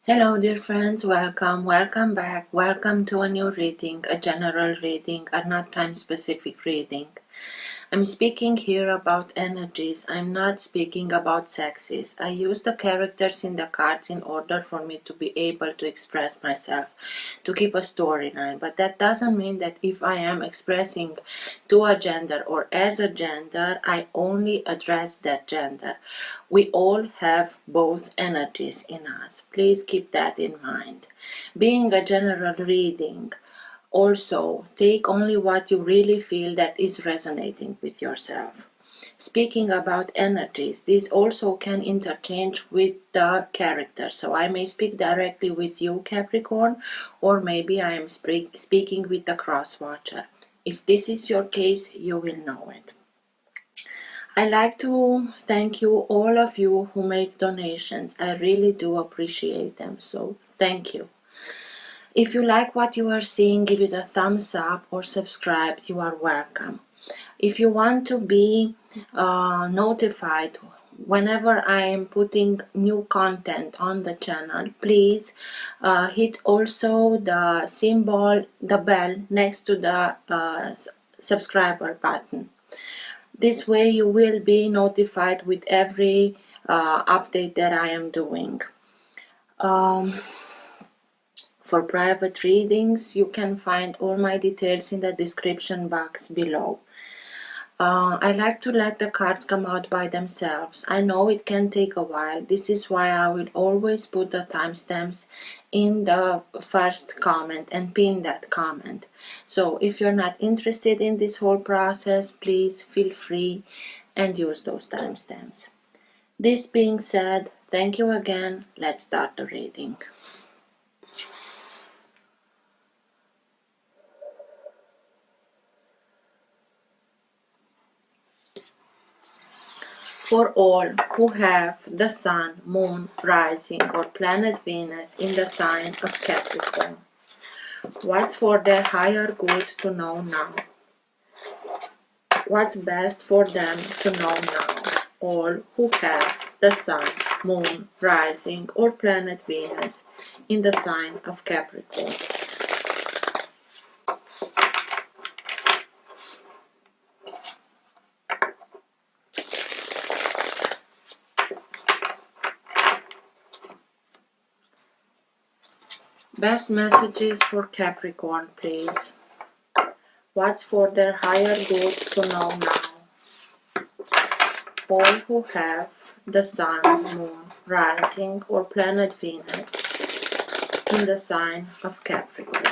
Hello dear friends, welcome back, welcome to a new reading, a general reading, a not time specific reading. I'm speaking here about energies, I'm not speaking about sexes. I use the characters in the cards in order for me to be able to express myself, to keep a storyline, but that doesn't mean that if I am expressing to a gender or as a gender, I only address that gender. We all have both energies in us. Please keep that in mind. Being a general reading, also take only what you really feel that is resonating with yourself. Speaking about energies, this also can interchange with the character. So I may speak directly with you, Capricorn, or maybe I am speaking with the cross watcher. If this is your case, you will know it. I like to thank you, all of you who make donations. I really do appreciate them, so thank you. If you like what you are seeing, give it a thumbs up or subscribe. You are welcome. If you want to be notified whenever I am putting new content on the channel, please hit also the symbol, the bell next to the subscriber button. This way you will be notified with every update that I am doing. For private readings, you can find all my details in the description box below. I like to let the cards come out by themselves. I know it can take a while. This is why I will always put the timestamps in the first comment and pin that comment. So if you're not interested in this whole process, please feel free and use those timestamps. This being said, thank you again. Let's start the reading. For all who have the Sun, Moon, Rising, or planet Venus in the sign of Capricorn, what's for their higher good to know now? What's best for them to know now? All who have the Sun, Moon, Rising, or planet Venus in the sign of Capricorn. Best messages for Capricorn, please. What's for their higher good to know now? All who have the Sun, Moon, Rising, or planet Venus in the sign of Capricorn.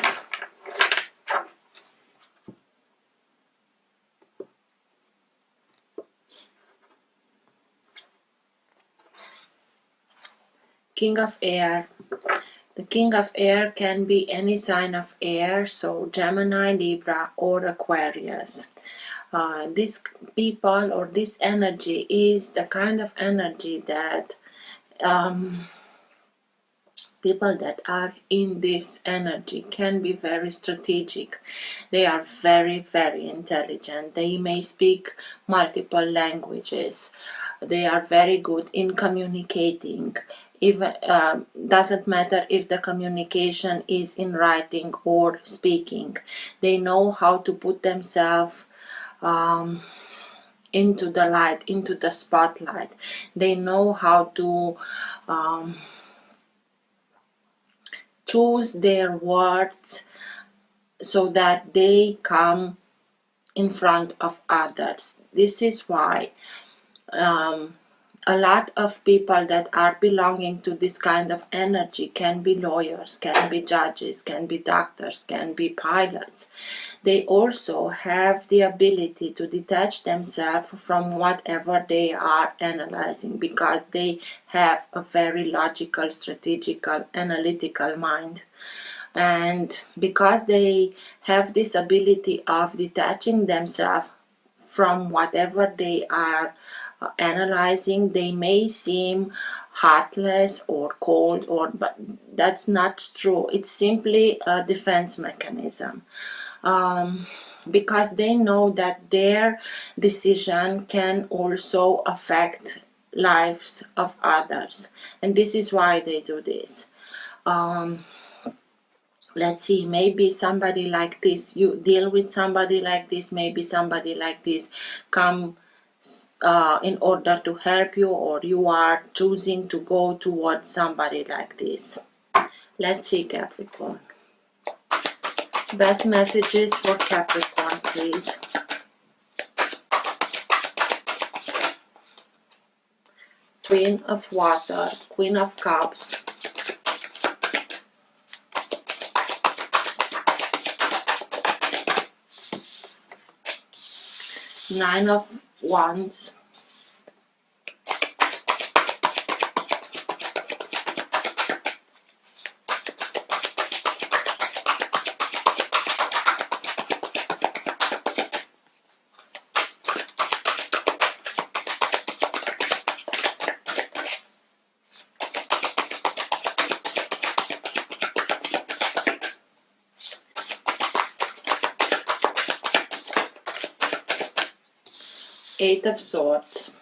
King of Air. The King of Air can be any sign of air, so Gemini, Libra, or Aquarius. This people or this energy is the kind of energy that people that are in this energy can be very strategic. They are very, very intelligent. They may speak multiple languages. They are very good in communicating. Even doesn't matter if the communication is in writing or speaking. They know how to put themselves into the light, into the spotlight. They know how to choose their words so that they come in front of others. This is why a lot of people that are belonging to this kind of energy can be lawyers, can be judges, can be doctors, can be pilots. They also have the ability to detach themselves from whatever they are analyzing because they have a very logical, strategical, analytical mind. And because they have this ability of detaching themselves from whatever they are analyzing, they may seem heartless or cold, but that's not true. It's simply a defense mechanism. Because they know that their decision can also affect lives of others, and this is why they do this. let's see, maybe somebody like this, you deal with somebody like this, maybe somebody like this come in order to help you, or you are choosing to go towards somebody like this. Let's see, Capricorn. Best messages for Capricorn, please. Queen of Water, Queen of Cups, Nine of Wands, Eight of Swords,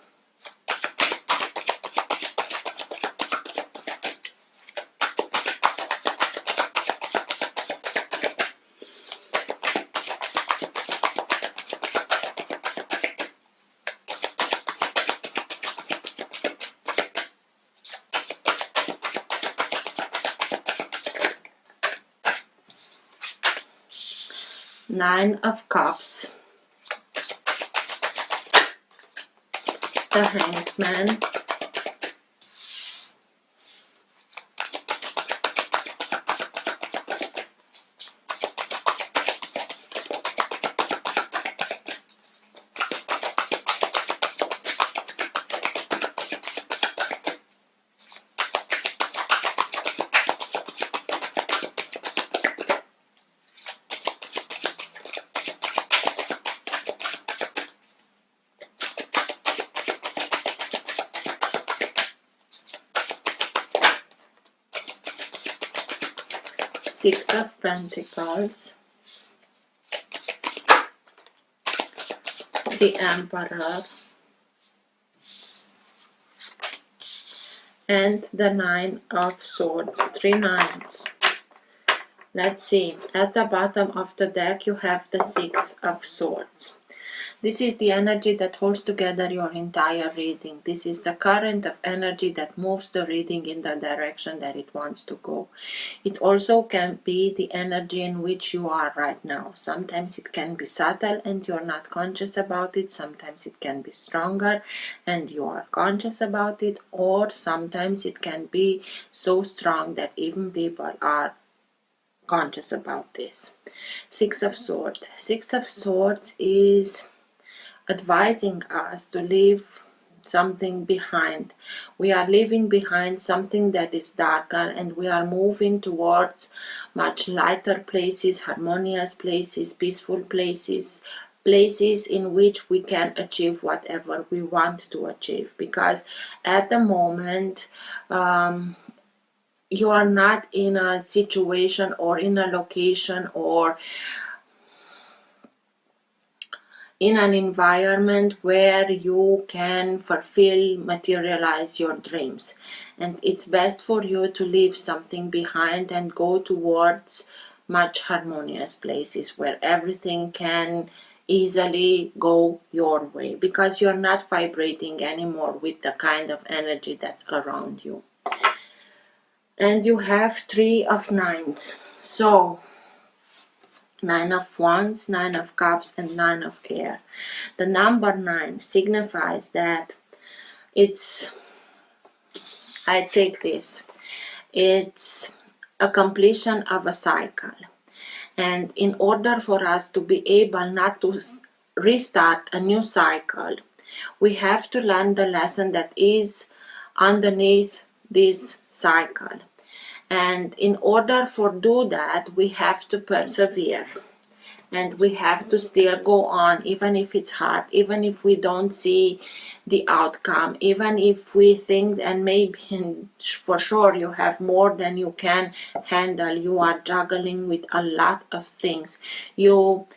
Nine of Cups, the Hanged Man, Six of Pentacles, the Emperor, and the Nine of Swords, three nines. Let's see, at the bottom of the deck you have the Six of Swords. This is the energy that holds together your entire reading. This is the current of energy that moves the reading in the direction that it wants to go. It also can be the energy in which you are right now. Sometimes it can be subtle and you're not conscious about it. Sometimes it can be stronger and you are conscious about it. Or sometimes it can be so strong that even people are conscious about this. Six of Swords. Six of Swords is advising us to leave something behind. We are leaving behind something that is darker and we are moving towards much lighter places, harmonious places, peaceful places, places in which we can achieve whatever we want to achieve. Because at the moment you are not in a situation or in a location or in an environment where you can fulfill, materialize your dreams. And it's best for you to leave something behind and go towards much harmonious places where everything can easily go your way, because you're not vibrating anymore with the kind of energy that's around you. And you have Three of Nines. So Nine of Wands, Nine of Cups, and Nine of Air. The number 9 signifies that it's a completion of a cycle. And in order for us to be able not to restart a new cycle, we have to learn the lesson that is underneath this cycle. And in order for do that, we have to persevere. And we have to still go on, even if it's hard, even if we don't see the outcome, even if we think, and maybe for sure you have more than you can handle, you are juggling with a lot of things. You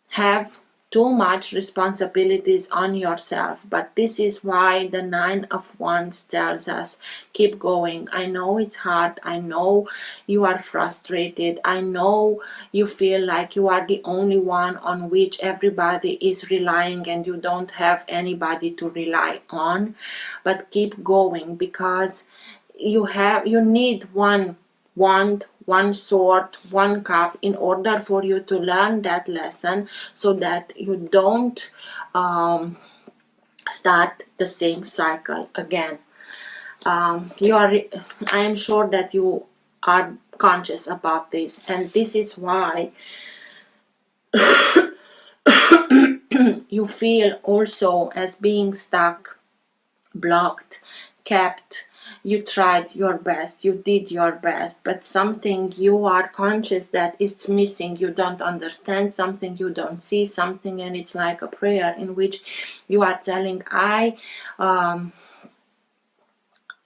have too much responsibilities on yourself. But this is why the 9 of Wands tells us, keep going. I know it's hard. I know you are frustrated. I know you feel like you are the only one on which everybody is relying and you don't have anybody to rely on. But keep going, because you need one wand, one sword, one cup in order for you to learn that lesson, so that you don't start the same cycle again. I am sure that you are conscious about this, and this is why you feel also as being stuck, blocked, kept. You tried your best, you did your best, but something you are conscious that is missing. You don't understand something, you don't see something, and it's like a prayer in which you are telling, I am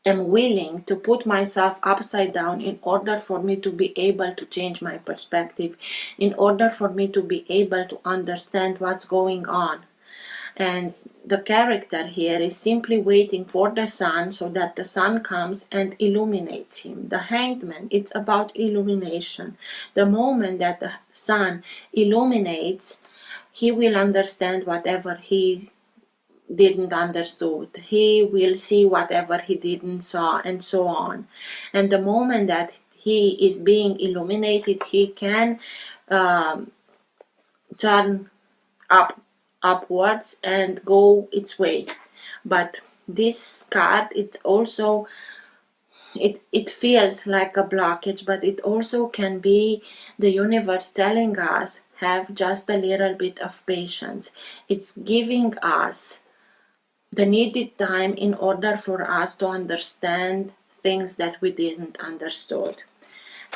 willing to put myself upside down in order for me to be able to change my perspective, in order for me to be able to understand what's going on. And the character here is simply waiting for the sun, so that the sun comes and illuminates him. The Hanged Man, it's about illumination. The moment that the sun illuminates, he will understand whatever he didn't understood. He will see whatever he didn't saw, and so on. And the moment that he is being illuminated, he can turn upwards and go its way. But this card, it also it feels like a blockage, but it also can be the universe telling us, have just a little bit of patience. It's giving us the needed time in order for us to understand things that we didn't understood.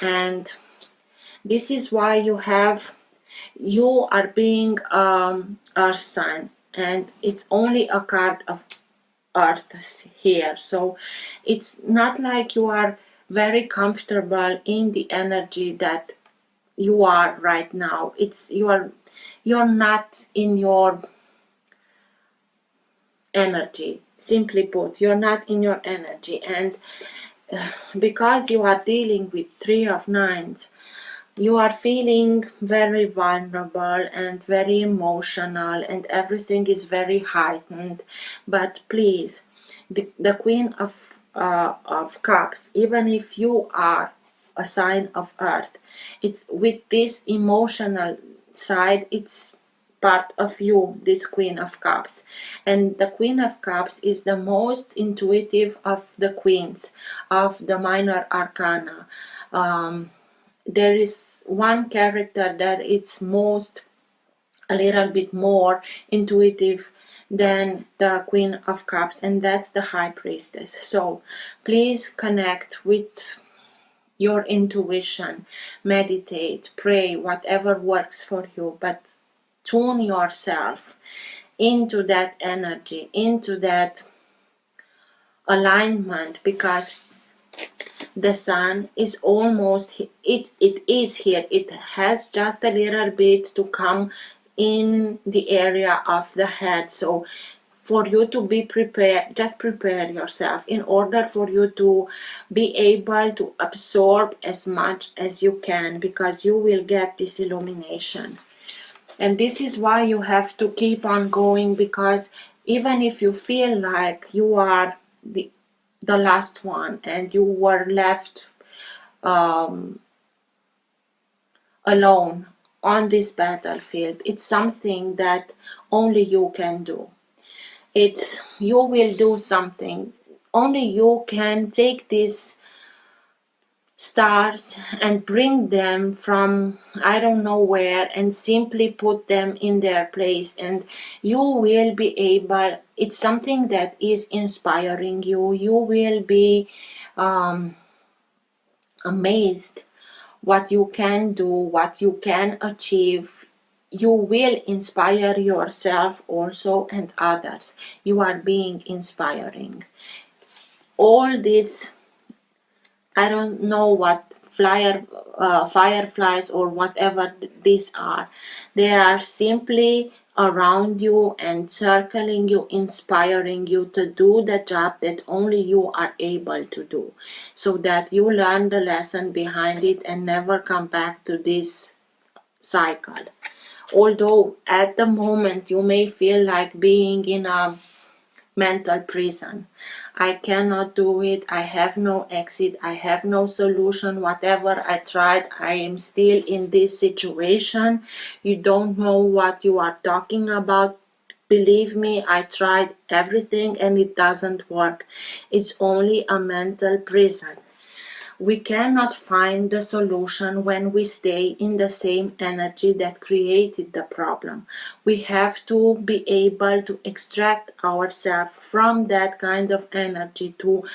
And this is why you are being earth sign, and it's only a card of earth here, so it's not like you are very comfortable in the energy that you are right now. It's you're not in your energy. Simply put, you're not in your energy, and because you are dealing with 3 of Nines, you are feeling very vulnerable and very emotional, and everything is very heightened. But please, the Queen of Cups, even if you are a sign of Earth, it's with this emotional side, it's part of you, this Queen of Cups. And the Queen of Cups is the most intuitive of the queens of the minor arcana. There is one character that it's a little bit more intuitive than the Queen of Cups, and that's the High Priestess. So please connect with your intuition, meditate, pray, whatever works for you, but tune yourself into that energy, into that alignment, because the sun is almost, it is here. It has just a little bit to come in the area of the head. So for you to be prepared, just prepare yourself in order for you to be able to absorb as much as you can, because you will get this illumination. And this is why you have to keep on going, because even if you feel like you are the last one and you were left alone on this battlefield, it's something that only you can do. You will do something. Only you can take these stars and bring them from I don't know where and simply put them in their place, and you will be able, it's something that is inspiring you. You will be amazed what you can do, what you can achieve. You will inspire yourself also and others. You are being inspiring. All this, I don't know what fireflies or whatever these are. They are simply around you and circling you, inspiring you to do the job that only you are able to do, so that you learn the lesson behind it and never come back to this cycle. Although at the moment you may feel like being in a mental prison. I cannot do it. I have no exit. I have no solution. Whatever I tried, I am still in this situation. You don't know what you are talking about. Believe me, I tried everything and it doesn't work. It's only a mental prison. We cannot find the solution when we stay in the same energy that created the problem. We have to be able to extract ourselves from that kind of energy, to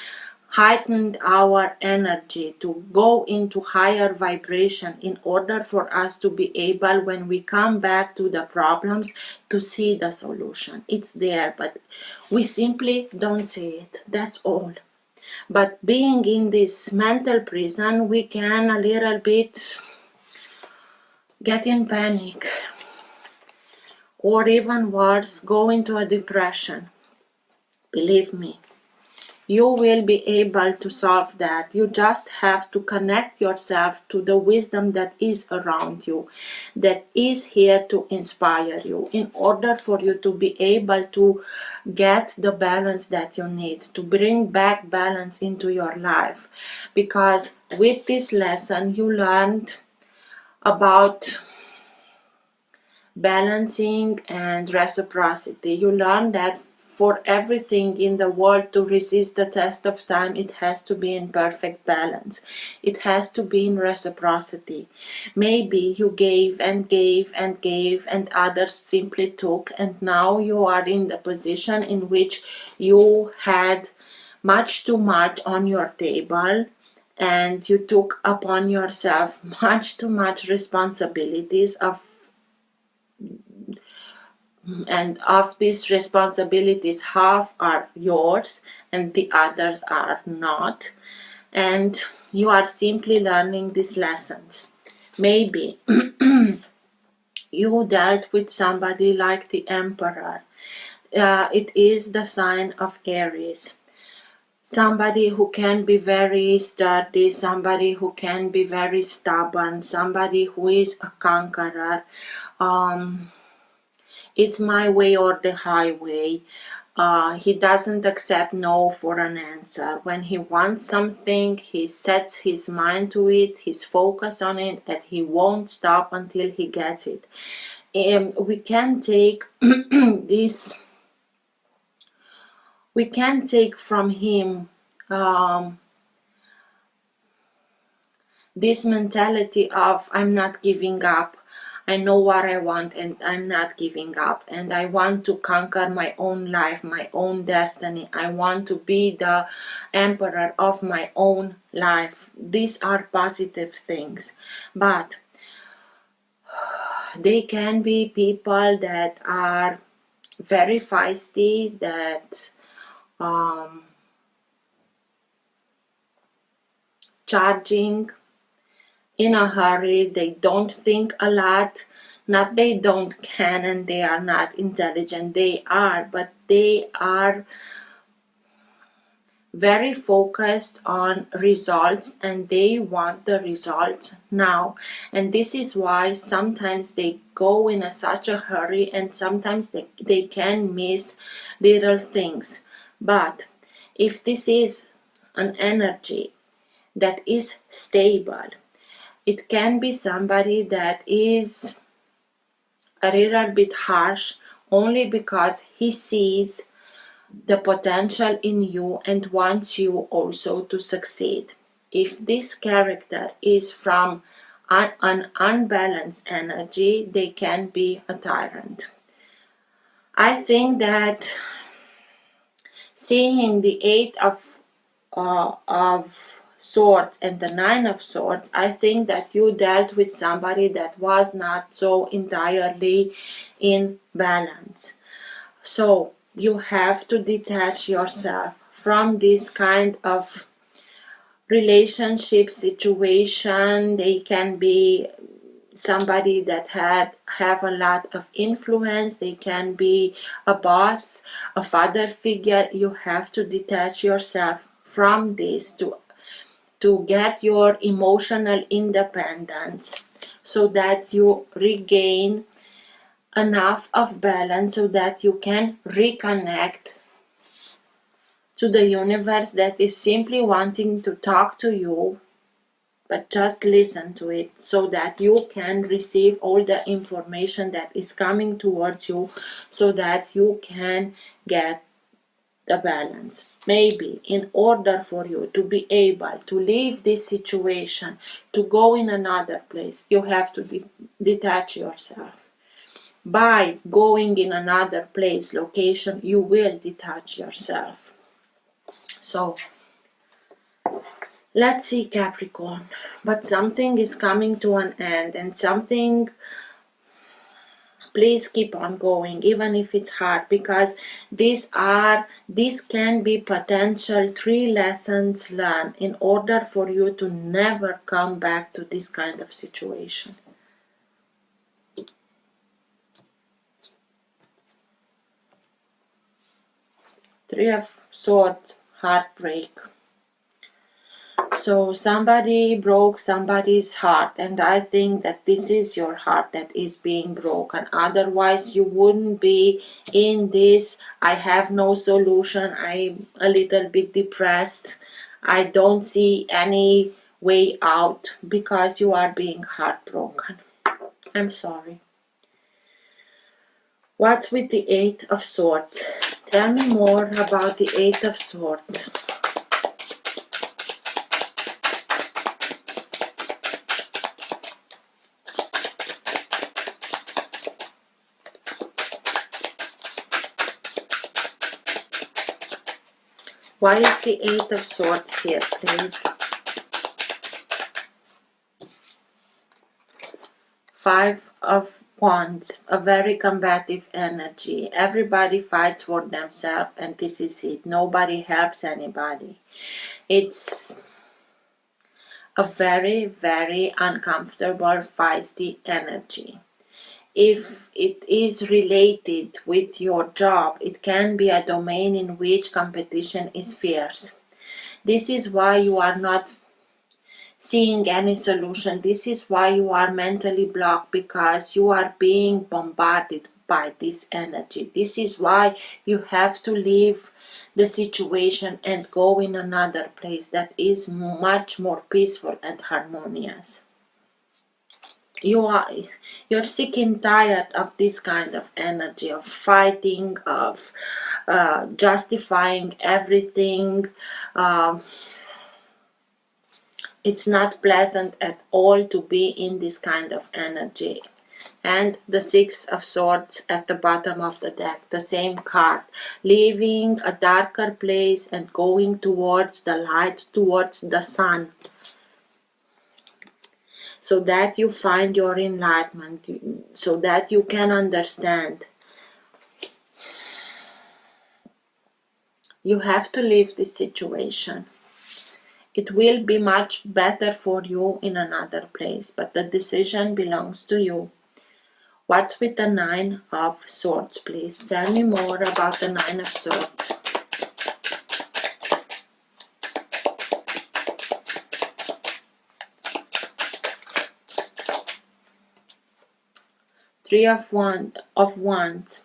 heighten our energy, to go into higher vibration in order for us to be able, when we come back to the problems, to see the solution. It's there, but we simply don't see it. That's all. But being in this mental prison, we can a little bit get in panic, or even worse, go into a depression. Believe me, you will be able to solve that. You just have to connect yourself to the wisdom that is around you, that is here to inspire you, in order for you to be able to get the balance that you need, to bring back balance into your life. Because with this lesson you learned about balancing and reciprocity. You learn that for everything in the world to resist the test of time, it has to be in perfect balance. It has to be in reciprocity. Maybe you gave and gave and gave and others simply took, and now you are in the position in which you had much too much on your table, and you took upon yourself much too much responsibilities and of these responsibilities, half are yours and the others are not, and you are simply learning these lessons. Maybe you dealt with somebody like the Emperor. It is the sign of Aries. Somebody who can be very sturdy, somebody who can be very stubborn, somebody who is a conqueror. It's my way or the highway. He doesn't accept no for an answer. When he wants something, he sets his mind to it, he's focused on it, and he won't stop until he gets it. We can take this. We can take from him this mentality of, I'm not giving up. I know what I want and I'm not giving up, and I want to conquer my own life, my own destiny. I want to be the emperor of my own life. These are positive things, but they can be people that are very feisty, that charging in a hurry. They don't think a lot. Not they don't can and they are not intelligent. They are, but they are very focused on results, and they want the results now. And this is why sometimes they go in such a hurry, and sometimes they can miss little things. But if this is an energy that is stable, it can be somebody that is a little bit harsh only because he sees the potential in you and wants you also to succeed. If this character is from an unbalanced energy, they can be a tyrant. I think that seeing the Eight of Swords and the Nine of Swords, I think that you dealt with somebody that was not so entirely in balance. So you have to detach yourself from this kind of relationship situation. They can be somebody that have a lot of influence. They can be a boss, a father figure. You have to detach yourself from this to get your emotional independence, so that you regain enough of balance, so that you can reconnect to the universe that is simply wanting to talk to you. But just listen to it, so that you can receive all the information that is coming towards you, so that you can get the balance. Maybe in order for you to be able to leave this situation, to go in another place, you have to detach yourself. By going in another place, location, you will detach yourself. So let's see, Capricorn. But something is coming to an end, and something, please keep on going, even if it's hard, because these can be potential 3 lessons learned in order for you to never come back to this kind of situation. Three of Swords, heartbreak. So somebody broke somebody's heart, and I think that this is your heart that is being broken. Otherwise, you wouldn't be in this, I have no solution, I'm a little bit depressed, I don't see any way out, because you are being heartbroken. I'm sorry. What's with the Eight of Swords? Tell me more about the Eight of Swords. Why is the Eight of Swords here, please? Five of Wands, a very combative energy. Everybody fights for themselves, and this is it. Nobody helps anybody. It's a very, very uncomfortable, feisty energy. If it is related with your job, it can be a domain in which competition is fierce. This is why you are not seeing any solution. This is why you are mentally blocked, because you are being bombarded by this energy. This is why you have to leave the situation and go in another place that is much more peaceful and harmonious. You're sick and tired of this kind of energy, of fighting, of justifying everything. It's not pleasant at all to be in this kind of energy. And the Six of Swords at the bottom of the deck, the same card, leaving a darker place and going towards the light, towards the sun, so that you find your enlightenment, so that you can understand. You have to leave this situation. It will be much better for you in another place, but the decision belongs to you. What's with the Nine of Swords, please? Tell me more about the Nine of Swords. Three of Wands.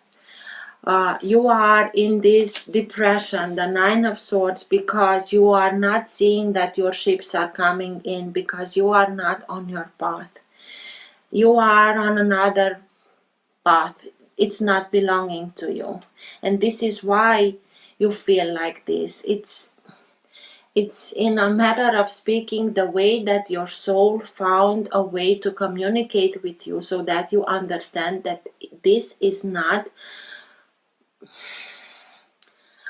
You are in this depression, the Nine of Swords, because you are not seeing that your ships are coming in, because you are not on your path. You are on another path. It's not belonging to you. And this is why you feel like this. It's in a matter of speaking, the way that your soul found a way to communicate with you, so that you understand that this is not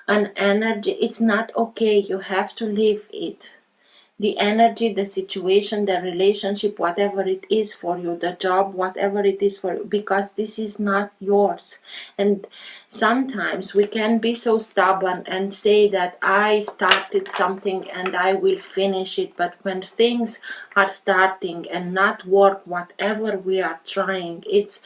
an energy. It's not okay. You have to leave it. the energy, the situation, the relationship, whatever it is for you, the job, whatever it is for you, because this is not yours. And sometimes we can be so stubborn and say that I started something and I will finish it, but when things are starting and not work, whatever we are trying, it's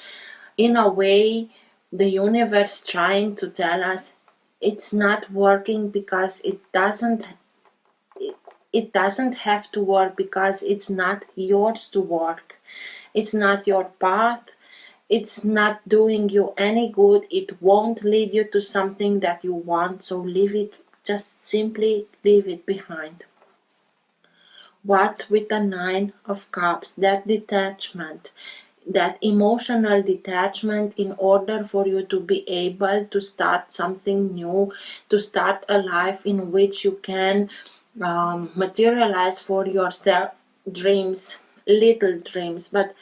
in a way the universe trying to tell us it's not working, because it doesn't have to work, because it's not yours to work. It's not your path. It's not doing you any good. It won't lead you to something that you want. So leave it, just simply leave it behind. What's with the Nine of Cups? That detachment, that emotional detachment, in order for you to be able to start something new, to start a life in which you can materialize for yourself dreams, little dreams, but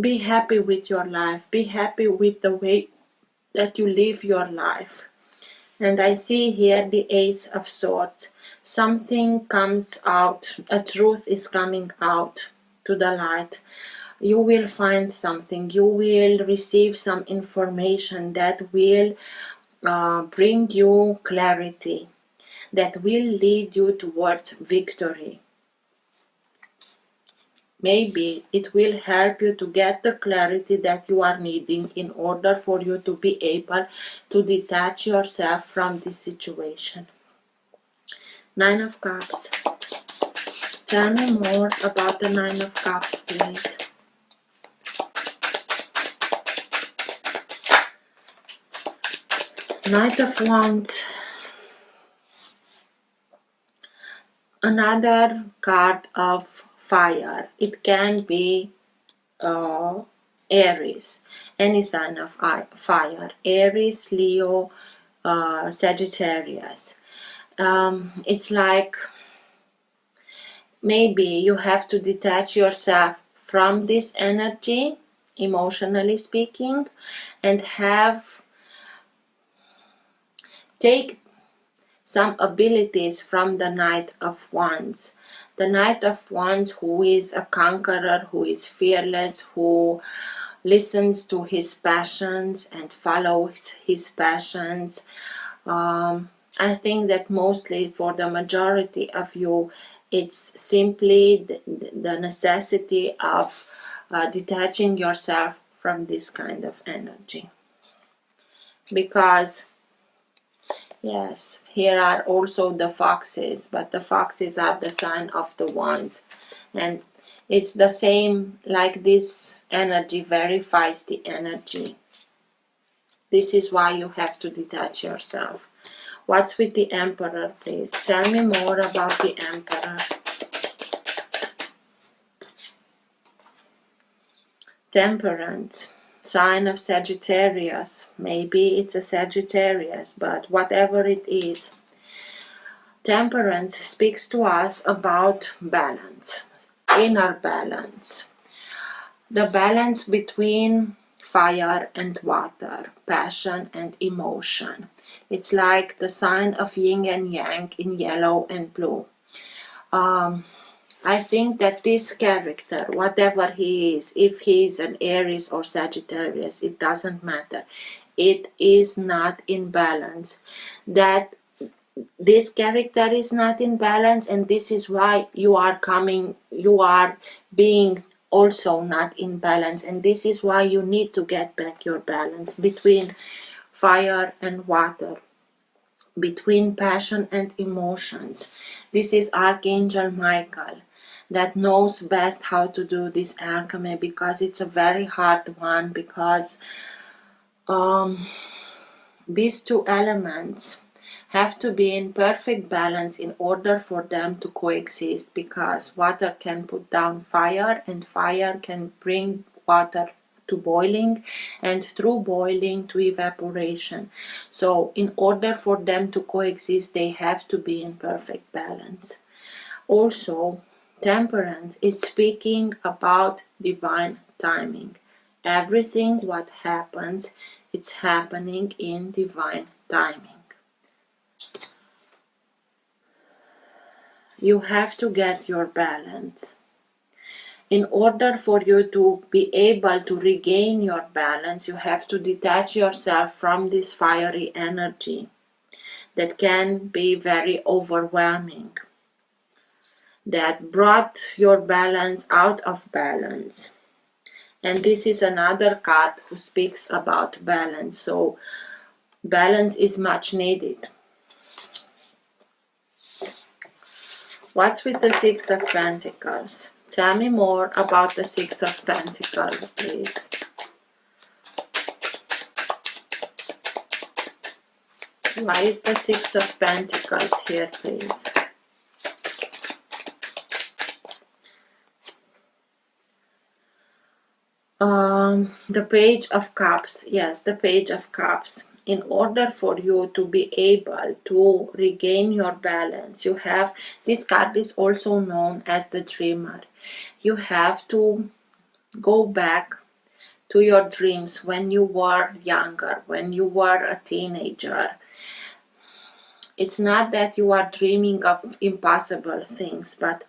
be happy with your life, be happy with the way that you live your life. And I see here the Ace of Swords. Something comes out, a truth is coming out to the light. You will find something, you will receive some information that will bring you clarity, that will lead you towards victory. Maybe it will help you to get the clarity that you are needing in order for you to be able to detach yourself from this situation. Nine of Cups. Tell me more about the Nine of Cups, please. Knight of Wands. Another card of fire. It can be Aries, any sign of fire. Aries, Leo, Sagittarius. It's like maybe you have to detach yourself from this energy, emotionally speaking, and take some abilities from the Knight of Wands. The Knight of Wands, who is a conqueror, who is fearless, who listens to his passions and follows his passions. I think that mostly for the majority of you, it's simply the necessity of detaching yourself from this kind of energy. Because yes, here are also the foxes, but the foxes are the sign of the wands. And it's the same, like this energy, very feisty energy. This is why you have to detach yourself. What's with the Emperor, please? Tell me more about the Emperor. Temperance. Sign of Sagittarius. Maybe it's a Sagittarius, but whatever it is. Temperance speaks to us about balance, inner balance. The balance between fire and water, passion and emotion. It's like the sign of yin and yang in yellow and blue. I think that this character, whatever he is, if he is an Aries or Sagittarius, it doesn't matter. It is not in balance. That this character is not in balance, and this is why you are being also not in balance, and this is why you need to get back your balance between fire and water, between passion and emotions. This is Archangel Michael that knows best how to do this alchemy, because it's a very hard one, because these two elements have to be in perfect balance in order for them to coexist, because water can put down fire and fire can bring water to boiling, and through boiling to evaporation. So in order for them to coexist, they have to be in perfect balance. Also, temperance is speaking about divine timing. Everything what happens, it's happening in divine timing. you have to get your balance. In order for you to be able to regain your balance, you have to detach yourself from this fiery energy that can be very overwhelming, that brought your balance out of balance. And this is another card who speaks about balance. So balance is much needed. What's with the Six of Pentacles? Tell me more about the Six of Pentacles, please. Why is the Six of Pentacles here, please? The Page of Cups. Yes, the Page of Cups. In order for you to be able to regain your balance, you have, this card is also known as the Dreamer. You have to go back to your dreams when you were younger, when you were a teenager. It's not that you are dreaming of impossible things, but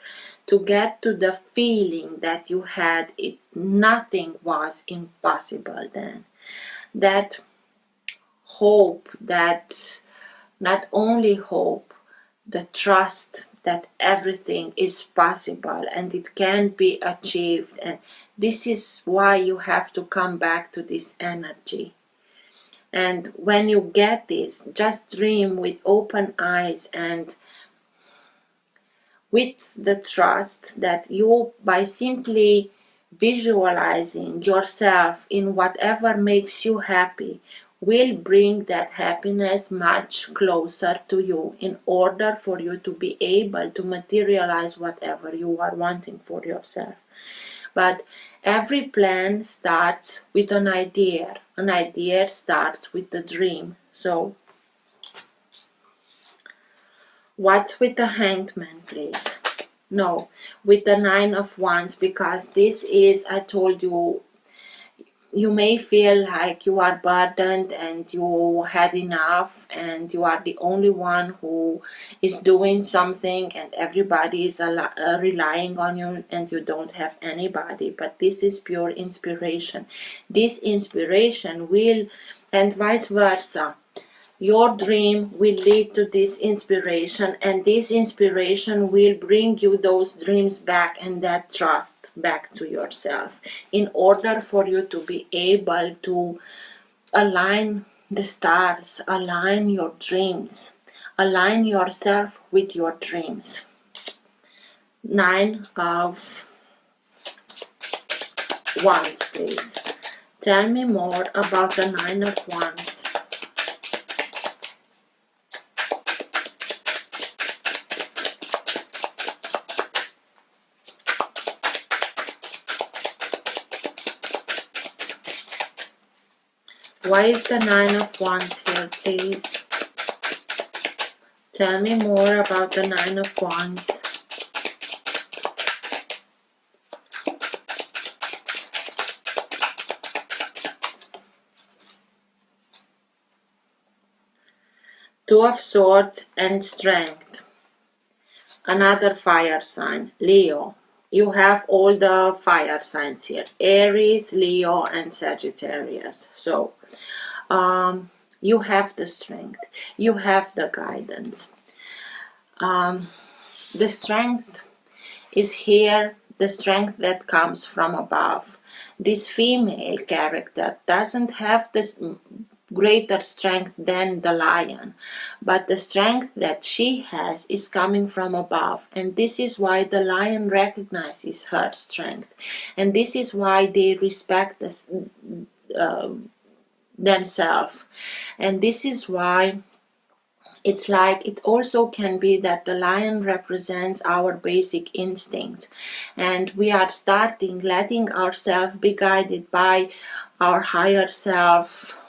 to get to the feeling that you had, nothing was impossible then. That hope, that not only hope, the trust that everything is possible and it can be achieved. And this is why you have to come back to this energy. And when you get this, just dream with open eyes and with the trust that you, by simply visualizing yourself in whatever makes you happy, will bring that happiness much closer to you in order for you to be able to materialize whatever you are wanting for yourself. But every plan starts with an idea. An idea starts with the dream. So what's with the Hanged Man, please? No, with the Nine of Wands, because this is, I told you, you may feel like you are burdened and you had enough and you are the only one who is doing something and everybody is relying on you and you don't have anybody. But this is pure inspiration. This inspiration will, and vice versa, your dream will lead to this inspiration, and this inspiration will bring you those dreams back and that trust back to yourself in order for you to be able to align the stars, align your dreams, align yourself with your dreams. Nine of Wands, please. Tell me more about the Nine of Wands. Why is the Nine of Wands here, please? Tell me more about the Nine of Wands. Two of Swords and Strength. Another fire sign, Leo. You have all the fire signs here. Aries, Leo, and Sagittarius. So, you have the strength. You have the guidance. The strength is here. The strength that comes from above. This female character doesn't have this greater strength than the lion, but the strength that she has is coming from above, and this is why the lion recognizes her strength, and this is why they respect themselves, and this is why it's like, it also can be that the lion represents our basic instinct, and we are starting letting ourselves be guided by our higher self,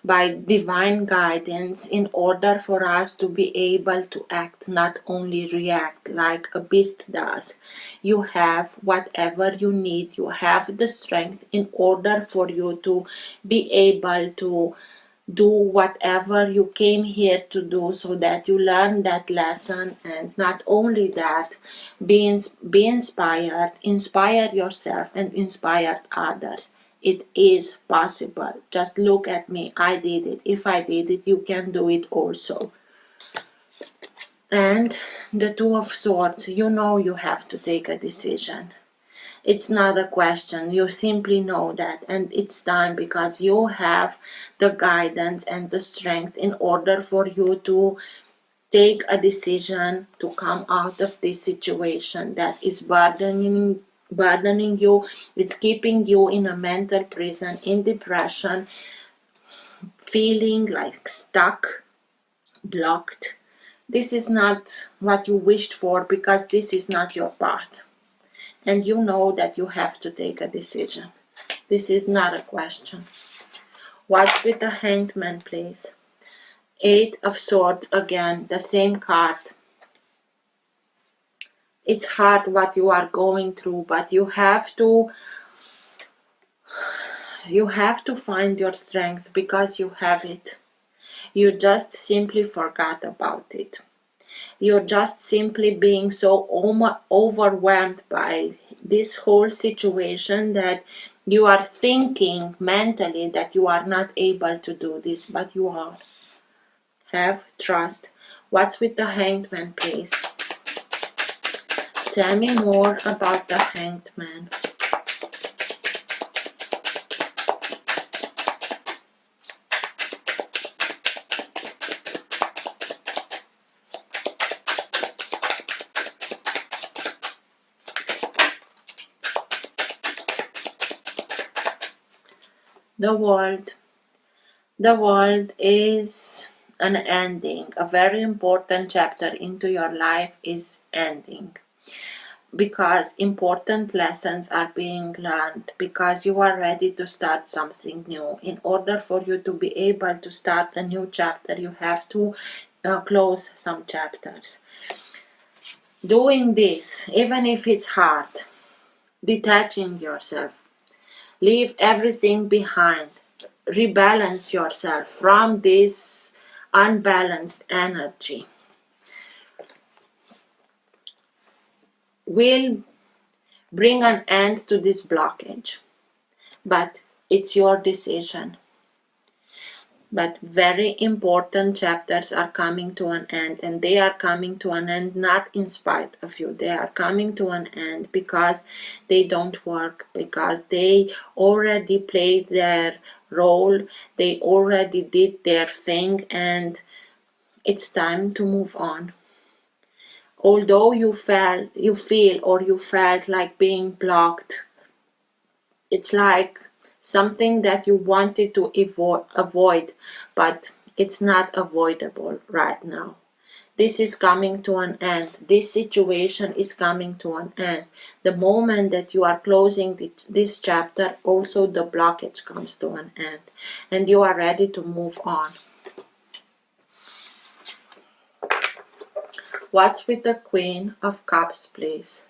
by divine guidance, in order for us to be able to act, not only react like a beast does. You have whatever you need. You have the strength in order for you to be able to do whatever you came here to do, so that you learn that lesson. And not only that, be inspired, inspire yourself and inspire others. It is possible. Just look at me. I did it. If I did it, you can do it also. And the Two of Swords, you know you have to take a decision. It's not a question. You simply know that, and it's time, because you have the guidance and the strength in order for you to take a decision to come out of this situation that is burdening you. It's keeping you in a mental prison, in depression, feeling like stuck, blocked. This is not what you wished for, because this is not your path. And you know that you have to take a decision. This is not a question. What's with the Hanged Man, please? Eight of Swords, again, the same card. It's hard what you are going through, but you have to find your strength, because you have it. You just simply forgot about it. You're just simply being so overwhelmed by this whole situation that you are thinking mentally that you are not able to do this, but you are. Have trust. What's with the Hanged Man, please? Tell me more about the Hanged Man. The world is an ending. A very important chapter into your life is ending, because important lessons are being learned, because you are ready to start something new. In order for you to be able to start a new chapter, you have to close some chapters. Doing this, even if it's hard, detaching yourself, leave everything behind, rebalance yourself from this unbalanced energy, will bring an end to this blockage. But it's your decision. But very important chapters are coming to an end, and they are coming to an end not in spite of you. They are coming to an end because they don't work, because they already played their role, they already did their thing, and it's time to move on. Although you felt like being blocked, it's like something that you wanted to avoid, but it's not avoidable right now. This is coming to an end. This situation is coming to an end. The moment that you are closing this chapter, also the blockage comes to an end, and you are ready to move on. What's with the Queen of Cups, please?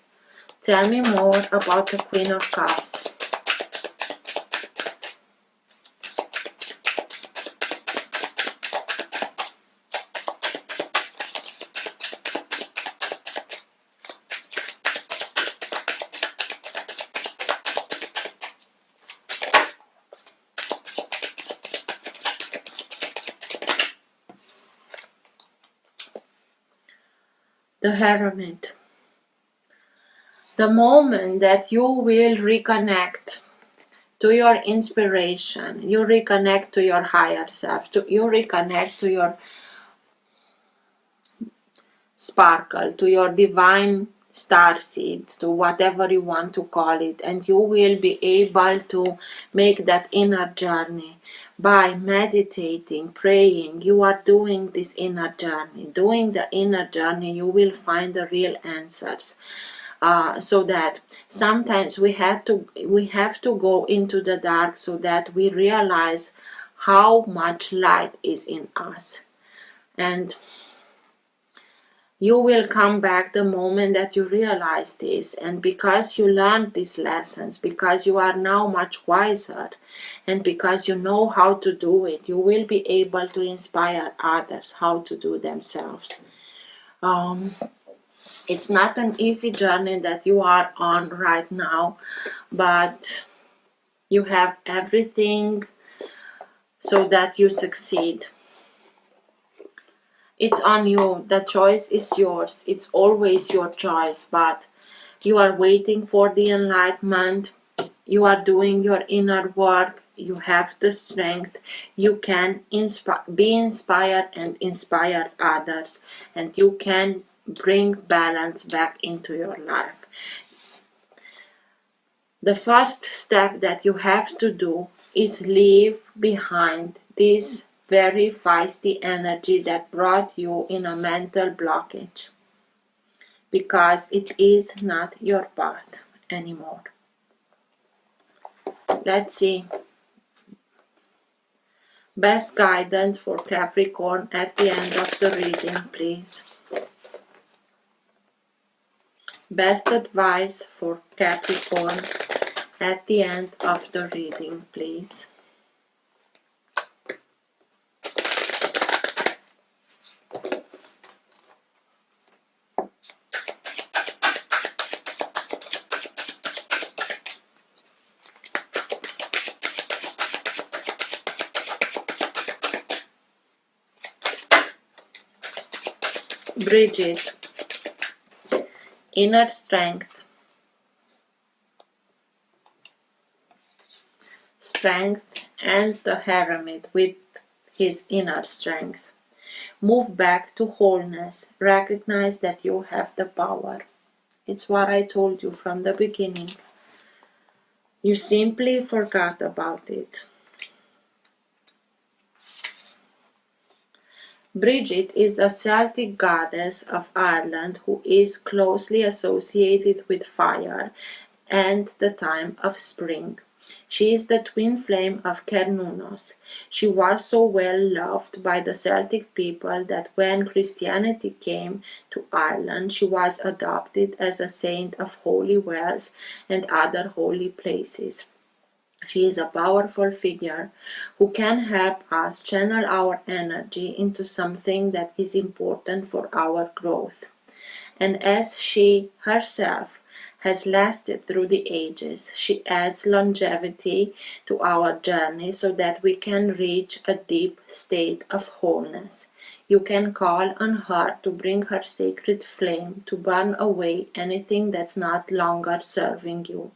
Tell me more about the Queen of Cups. The Hermit. The moment that you will reconnect to your inspiration, you reconnect to your higher self, you reconnect to your sparkle, to your divine starseed, to whatever you want to call it, and you will be able to make that inner journey by meditating, praying. You are doing this inner journey. Doing the inner journey, you will find the real answers. So that sometimes we have to go into the dark, so that we realize how much light is in us. And You will come back the moment that you realize this, and because you learned these lessons, because you are now much wiser, and because you know how to do it, you will be able to inspire others how to do themselves. It's not an easy journey that you are on right now, but you have everything so that you succeed. It's on you. The choice is yours. It's always your choice, but you are waiting for the enlightenment. You are doing your inner work. You have the strength. You can be inspired and inspire others, and you can bring balance back into your life. The first step that you have to do is leave behind this very feisty energy that brought you in a mental blockage, because it is not your path anymore. Let's see. Best guidance for Capricorn at the end of the reading, please. Best advice for Capricorn at the end of the reading, please. Bridget, inner strength. Strength and the Hermit with his inner strength. Move back to wholeness. Recognize that you have the power. It's what I told you from the beginning. You simply forgot about it. Bridget is a Celtic goddess of Ireland who is closely associated with fire and the time of spring. She is the twin flame of Cernunnos. She was so well loved by the Celtic people that when Christianity came to Ireland, she was adopted as a saint of holy wells and other holy places. She is a powerful figure who can help us channel our energy into something that is important for our growth. And as she herself has lasted through the ages, she adds longevity to our journey so that we can reach a deep state of wholeness. You can call on her to bring her sacred flame to burn away anything that's not longer serving you,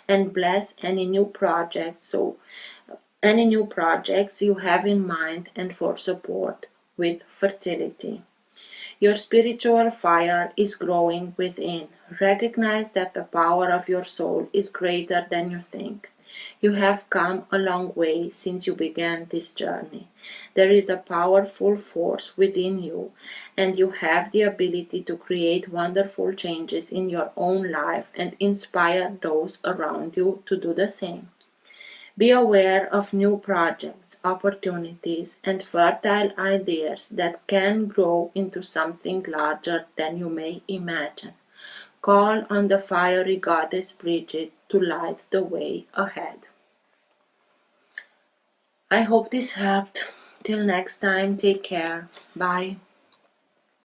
and bless any new projects you have in mind, and for support with fertility. Your spiritual fire is growing within. Recognize that the power of your soul is greater than you think. You have come a long way since you began this journey. There is a powerful force within you, and you have the ability to create wonderful changes in your own life and inspire those around you to do the same. Be aware of new projects, opportunities, and fertile ideas that can grow into something larger than you may imagine. Call on the fiery goddess Bridget to light the way ahead. I hope this helped. Till next time, take care. Bye.